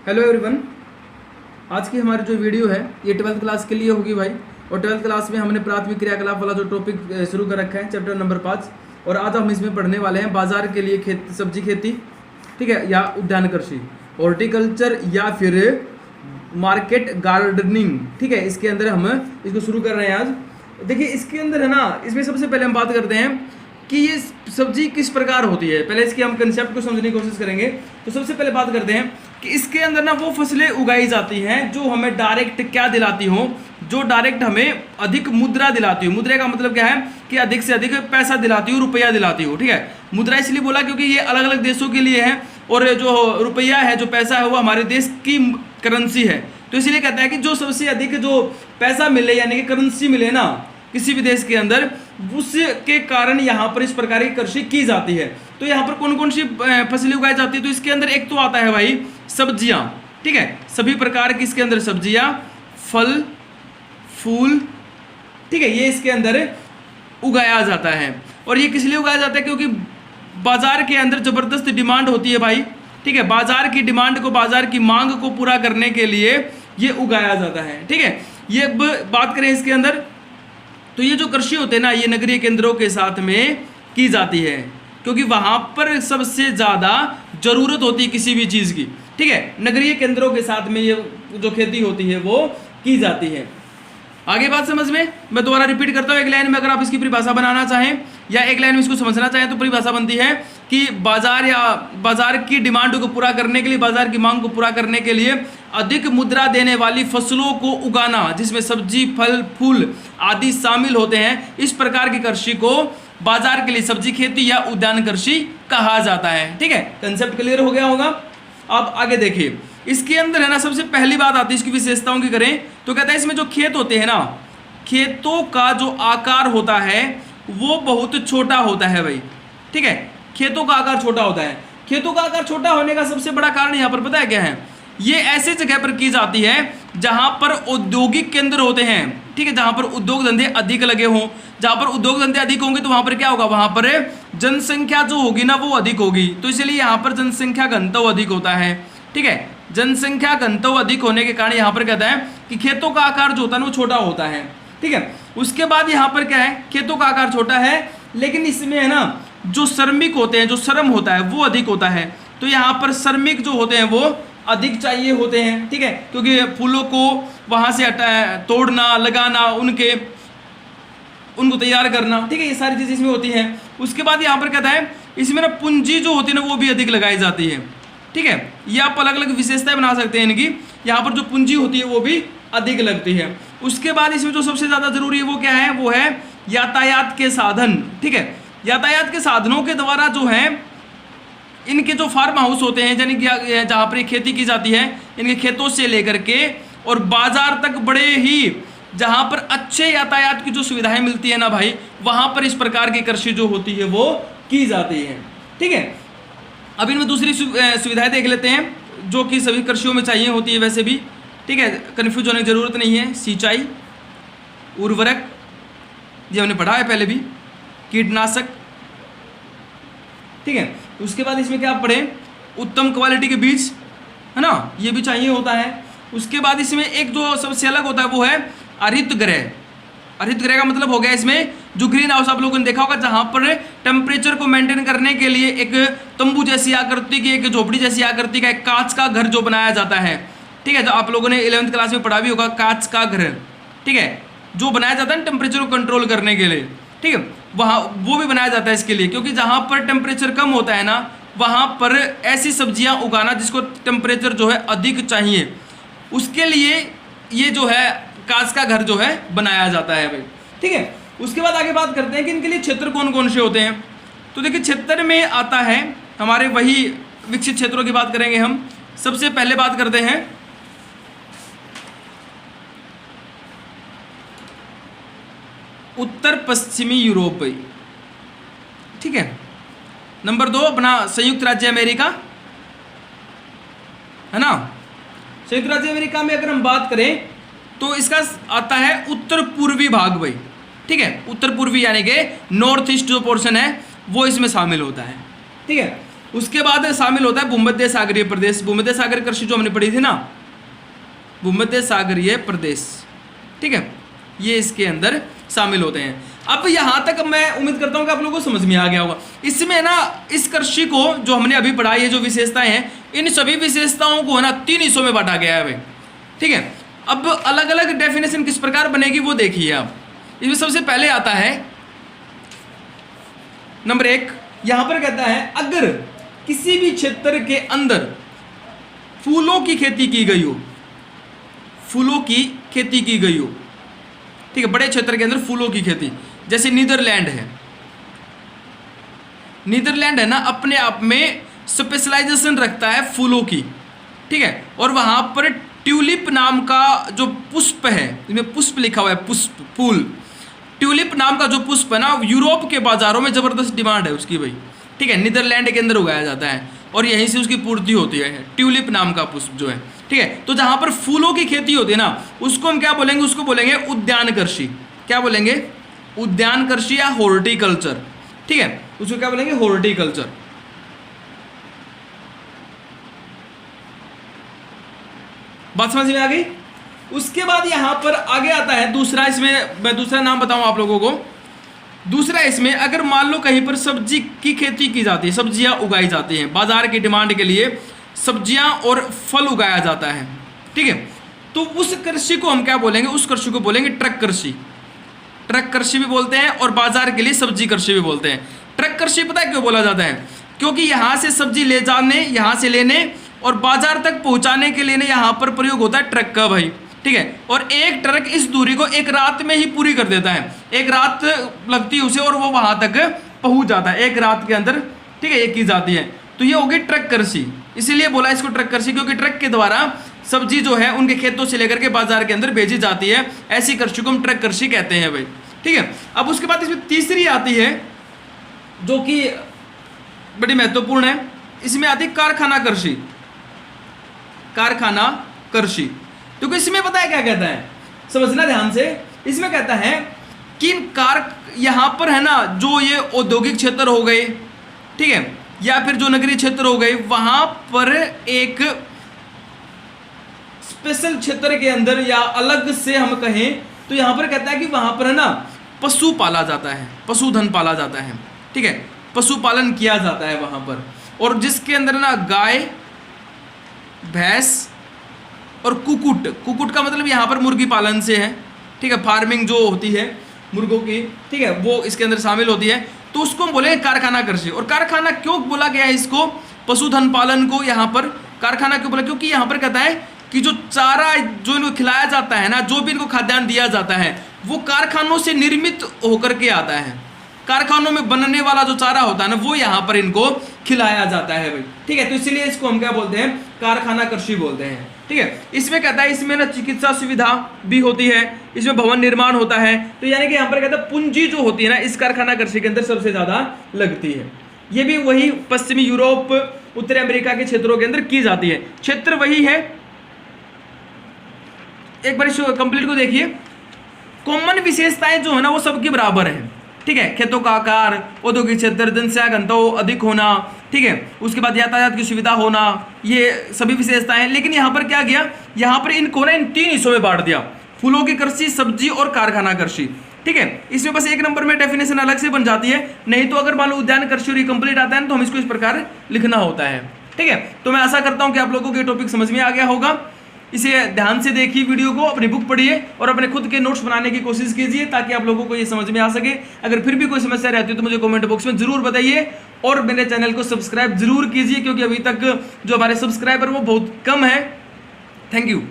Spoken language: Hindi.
Hello everyone. आज की हमारी जो वीडियो है ये 12th क्लास के लिए होगी भाई। और 12th क्लास में हमने प्राथमिक क्रियाकलाप वाला जो टॉपिक शुरू कर रखा है, चैप्टर नंबर 5। और आज हम इसमें पढ़ने वाले हैं बाजार के लिए सब्जी खेती, ठीक है, या उद्यान कृषि, हॉर्टिकल्चर या फिर मार्केट गार्डनिंग, ठीक है। इसके अंदर हम इसको शुरू कर रहे हैं आज। देखिए इसके अंदर है ना, इसमें सबसे पहले हम बात करते हैं कि ये सब्जी किस प्रकार होती है। पहले इसके हम कंसेप्ट को समझने की कोशिश करेंगे। तो सबसे पहले बात करते हैं कि इसके अंदर ना वो फसलें उगाई जाती हैं जो हमें डायरेक्ट क्या दिलाती हो, जो डायरेक्ट हमें अधिक मुद्रा दिलाती हो। मुद्रा का मतलब क्या है कि अधिक से अधिक पैसा दिलाती हो, रुपया दिलाती हो, ठीक है। मुद्रा इसलिए बोला क्योंकि ये अलग अलग देशों के लिए है और जो रुपया है, जो पैसा है, वो हमारे देश की करेंसी है। तो इसलिए कहते हैं कि जो सबसे अधिक जो पैसा मिले यानी कि करेंसी मिले ना किसी भी देश के अंदर, उसके कारण यहाँ पर इस प्रकार की कृषि की जाती है। तो यहाँ पर कौन कौन सी फसलें उगाई जाती है? तो इसके अंदर एक तो आता है भाई सब्जियां, ठीक है। सभी प्रकार की इसके अंदर सब्जियां, फल, फूल, ठीक है, ये इसके अंदर उगाया जाता है। और ये किस लिए उगाया जाता है? क्योंकि बाजार के अंदर जबरदस्त डिमांड होती है भाई, ठीक है। बाजार की डिमांड को, बाजार की मांग को पूरा करने के लिए ये उगाया जाता है, ठीक है। ये बात करें इसके अंदर, तो ये जो कृषि होते हैं ना, ये नगरीय केंद्रों के साथ में की जाती है क्योंकि वहां पर सबसे ज़्यादा जरूरत होती है किसी भी चीज़ की, ठीक है। नगरीय केंद्रों के साथ में ये जो खेती होती है वो की जाती है। आगे बात समझ में, मैं दोबारा रिपीट करता हूँ। एक लाइन में अगर आप इसकी परिभाषा बनाना चाहें या एक लाइन में इसको समझना चाहें तो परिभाषा बनती है कि बाजार की डिमांड को पूरा करने के लिए, बाजार की मांग को पूरा करने के लिए अधिक मुद्रा देने वाली फसलों को उगाना, जिसमें सब्जी, फल, फूल आदि शामिल होते हैं। इस प्रकार की कृषि को बाजार के लिए सब्जी खेती या उद्यान कृषि कहा जाता है, ठीक है। कंसेप्ट क्लियर हो गया होगा। अब आगे देखिए, इसके अंदर है ना, सबसे पहली बात आती है इसकी विशेषताओं की करें तो कहता है इसमें जो खेत होते हैं ना, खेतों का जो आकार होता है वो बहुत छोटा होता है भाई, ठीक है। खेतों का आकार छोटा होता है। खेतों का आकार छोटा होने का सबसे बड़ा कारण यहाँ पर पता है क्या है? ये ऐसे जगह पर की जाती है जहां पर औद्योगिक केंद्र होते हैं, ठीक है, जहां पर उद्योग धंधे अधिक लगे हों। जहां पर उद्योग धंधे अधिक होंगे तो वहां पर क्या होगा? वहां पर जनसंख्या जो होगी ना वो अधिक होगी। तो इसलिए यहाँ पर जनसंख्या घनत्व अधिक होता है, ठीक है। जनसंख्या घनत्व अधिक होने के कारण यहाँ पर कहता है कि खेतों का आकार जो होता है वो छोटा होता है, ठीक है। उसके बाद यहाँ पर क्या है? खेतों का आकार छोटा है लेकिन इसमें है ना जो श्रमिक होते हैं, जो श्रम होता है वो अधिक होता है। तो यहाँ पर श्रमिक जो होते हैं वो अधिक चाहिए होते हैं, ठीक है, क्योंकि फूलों को वहाँ से तोड़ना, लगाना, उनको तैयार करना, ठीक है, ये सारी चीज़ें इसमें होती हैं। उसके बाद यहाँ पर कहता है इसमें ना पूंजी जो होती है ना वो भी अधिक लगाई जाती है, ठीक है। ये आप अलग अलग विशेषताएं बना सकते हैं इनकी। यहाँ पर जो पूंजी होती है वो भी अधिक लगती है। उसके बाद इसमें जो सबसे ज़्यादा जरूरी है वो क्या है? वो है यातायात के साधन, ठीक है। यातायात के साधनों के द्वारा जो है इनके जो फार्म हाउस होते हैं, यानी कि जहाँ पर खेती की जाती है, इनके खेतों से लेकर के और बाजार तक बड़े ही जहाँ पर अच्छे यातायात की जो सुविधाएं मिलती है ना भाई, वहाँ पर इस प्रकार की कृषि जो होती है वो की जाती है, ठीक है। अब इनमें दूसरी सुविधाएं देख लेते हैं जो कि सभी कृषियों में चाहिए होती है वैसे भी, ठीक है, कन्फ्यूज होने की जरूरत नहीं है। सिंचाई, उर्वरक, ये हमने पढ़ा है पहले भी, कीटनाशक, ठीक है। उसके बाद इसमें क्या पढ़े? उत्तम क्वालिटी के बीज, है ना, ये भी चाहिए होता है। उसके बाद इसमें एक जो सबसे अलग होता है वो है हरित गृह। हरित गृह का मतलब हो गया इसमें जो ग्रीन हाउस आप लोगों ने देखा होगा, जहाँ पर टेम्परेचर को मेंटेन करने के लिए एक तंबू जैसी आकृति की, एक झोपड़ी जैसी आकृति का एक कांच का घर जो बनाया जाता है, ठीक है। जो आप लोगों ने 11th क्लास में पढ़ा भी होगा, कांच का घर, ठीक है, जो बनाया जाता है टेम्परेचर को कंट्रोल करने के लिए, ठीक है, वहाँ वो भी बनाया जाता है इसके लिए, क्योंकि जहाँ पर टेम्परेचर कम होता है ना वहाँ पर ऐसी सब्जियाँ उगाना जिसको टेम्परेचर जो है अधिक चाहिए, उसके लिए ये जो है कांच का घर जो है बनाया जाता है भाई, ठीक है। उसके बाद आगे बात करते हैं कि इनके लिए क्षेत्र कौन कौन से होते हैं। तो देखिए क्षेत्र में आता है हमारे वही विकसित क्षेत्रों की बात करेंगे हम। सबसे पहले बात करते हैं उत्तर पश्चिमी यूरोप भाई, ठीक है। नंबर 2 अपना संयुक्त राज्य अमेरिका, है ना। संयुक्त राज्य अमेरिका में अगर हम बात करें तो इसका आता है उत्तर पूर्वी भाग भाई, ठीक है। उत्तर पूर्वी यानी कि नॉर्थ ईस्ट जो पोर्शन है वो इसमें शामिल होता है, ठीक है। उसके बाद शामिल होता है भूमध्य सागरीय प्रदेश। भूमध्य सागरीय कृषि जो हमने पढ़ी थी ना, भूमध्य सागरीय प्रदेश, ठीक है, ये इसके अंदर शामिल होते हैं। अब यहाँ तक मैं उम्मीद करता हूँ कि आप लोगों को समझ में आ गया होगा। इसमें ना इस कृषि को जो हमने अभी पढ़ा, ये जो विशेषताएं हैं, इन सभी विशेषताओं को है ना 3 हिस्सों में बांटा गया है भाई, ठीक है। अब अलग अलग डेफिनेशन किस प्रकार बनेगी वो देखिए आप। इसमें सबसे पहले आता है नंबर 1, यहां पर कहता है अगर किसी भी क्षेत्र के अंदर फूलों की खेती की गई हो, फूलों की खेती की गई हो, ठीक है, बड़े क्षेत्र के अंदर फूलों की खेती, जैसे नीदरलैंड है, नीदरलैंड है ना अपने आप में स्पेशलाइजेशन रखता है फूलों की, ठीक है, और वहां पर ट्यूलिप नाम का जो पुष्प है, इसमें पुष्प लिखा हुआ है, पुष्प, फूल, ट्यूलिप नाम का जो पुष्प है ना, यूरोप के बाजारों में जबरदस्त डिमांड है उसकी भाई, ठीक है, नीदरलैंड के अंदर उगाया जाता है और यहीं से उसकी पूर्ति होती है, ट्यूलिप नाम का पुष्प जो है, ठीक है। तो जहां पर फूलों की खेती होती है ना, उसको हम क्या बोलेंगे, उसको बोलेंगे उद्यान कृषि। क्या बोलेंगे, उद्यान कृषि या हॉर्टिकल्चर, ठीक है, उसको क्या बोलेंगे, हॉर्टिकल्चर। बात समझ में आ गई। उसके बाद यहां पर आगे आता है दूसरा, इसमें मैं दूसरा नाम बताऊं आप लोगों को। दूसरा इसमें अगर मान लो कहीं पर सब्जी की खेती की जाती है, सब्जियां उगाई जाती हैं, बाजार की डिमांड के लिए सब्जियां और फल उगाया जाता है, ठीक है, तो उस कृषि को हम क्या बोलेंगे, उस कृषि को बोलेंगे ट्रक कृषि। ट्रक कृषि भी बोलते हैं और बाजार के लिए सब्जी कृषि भी बोलते हैं। ट्रक कृषि पता है क्यों बोला जाता है, क्योंकि यहां से सब्जी ले जाने, यहां से लेने और बाजार तक पहुंचाने के लिए यहां पर प्रयोग होता है ट्रक का भाई, ठीक है, और एक ट्रक इस दूरी को एक रात में ही पूरी कर देता है, एक रात लगती है उसे और वो वहां तक पहुंच जाता है एक रात के अंदर, ठीक है, ये की जाती है। तो ये होगी ट्रक कृषि, इसीलिए बोला इसको ट्रक कृषि, क्योंकि ट्रक के द्वारा सब्जी जो है उनके खेतों से लेकर के बाजार के अंदर भेजी जाती है, ऐसी कृषि को हम ट्रक कृषि कहते हैं भाई, ठीक है। अब उसके बाद इसमें तीसरी आती है जो कि बड़ी महत्वपूर्ण है, इसमें आती है कारखाना कृषि। कारखाना कृषि, क्योंकि इसमें पता है क्या कहता है, समझना ध्यान से। इसमें कहता है कि यहां पर है ना जो ये औद्योगिक क्षेत्र हो गए, ठीक है, या फिर जो नगरीय क्षेत्र हो गए, वहां पर एक स्पेशल क्षेत्र के अंदर या अलग से हम कहें तो यहां पर कहता है कि वहां पर है ना पशु पाला जाता है, पशुधन पाला जाता है, ठीक है, पशुपालन किया जाता है वहां पर, और जिसके अंदर ना गाय, भैंस और कुकुट, कुकुट का मतलब यहाँ पर मुर्गी पालन से है, ठीक है, फार्मिंग जो होती है मुर्गों की, ठीक है, वो इसके अंदर शामिल होती है। तो उसको हम बोले कारखाना कृषि। और कारखाना क्यों बोला गया है इसको, पशुधन पालन को यहाँ पर कारखाना क्यों बोला, क्योंकि यहाँ पर कहता है कि जो चारा जो इनको खिलाया जाता है ना, जो भी इनको खाद्यान्न दिया जाता है, वो कारखानों से निर्मित होकर के आता है, कारखानों में बनने वाला जो चारा होता है ना, वो यहाँ पर इनको खिलाया जाता है भाई, ठीक है। तो इसीलिए इसको हम क्या बोलते हैं, कारखाना कृषि बोलते हैं, ठीक है। इसमें कहता है इसमें ना चिकित्सा सुविधा भी होती है, इसमें भवन निर्माण होता है, तो यानी कि यहाँ पर कहता है पूंजी जो होती है ना इस कारखाना कृषि के अंदर सबसे ज्यादा लगती है। ये भी वही पश्चिमी यूरोप, उत्तरी अमेरिका के क्षेत्रों के अंदर की जाती है, क्षेत्र वही है। एक बार कंप्लीट को देखिए, कॉमन विशेषताएं जो है ना वो सबके बराबर है, ठीक है, खेतों का आकार, औद्योगिक क्षेत्र, जनसंख्या घनत्व अधिक होना, ठीक है, उसके बाद यातायात की सुविधा होना, ये सभी विशेषताएं। लेकिन यहाँ पर क्या किया, यहाँ पर इनको ना इन 3 हिस्सों में बांट दिया, फूलों की कृषि, सब्जी और कारखाना कृषि, ठीक है। इसमें बस 1 नंबर में डेफिनेशन अलग से बन जाती है, नहीं तो अगर मान लो उद्यान कृषि और कंप्लीट आता है तो हम इसको इस प्रकार लिखना होता है, ठीक है। तो मैं आशा करता हूँ कि आप लोगों को ये टॉपिक समझ में आ गया होगा। इसे ध्यान से देखिए वीडियो को, अपनी बुक पढ़िए और अपने खुद के नोट्स बनाने की कोशिश कीजिए ताकि आप लोगों को ये समझ में आ सके। अगर फिर भी कोई समस्या रहती है तो मुझे कमेंट बॉक्स में जरूर बताइए और मेरे चैनल को सब्सक्राइब जरूर कीजिए, क्योंकि अभी तक जो हमारे सब्सक्राइबर वो बहुत कम है। Thank you.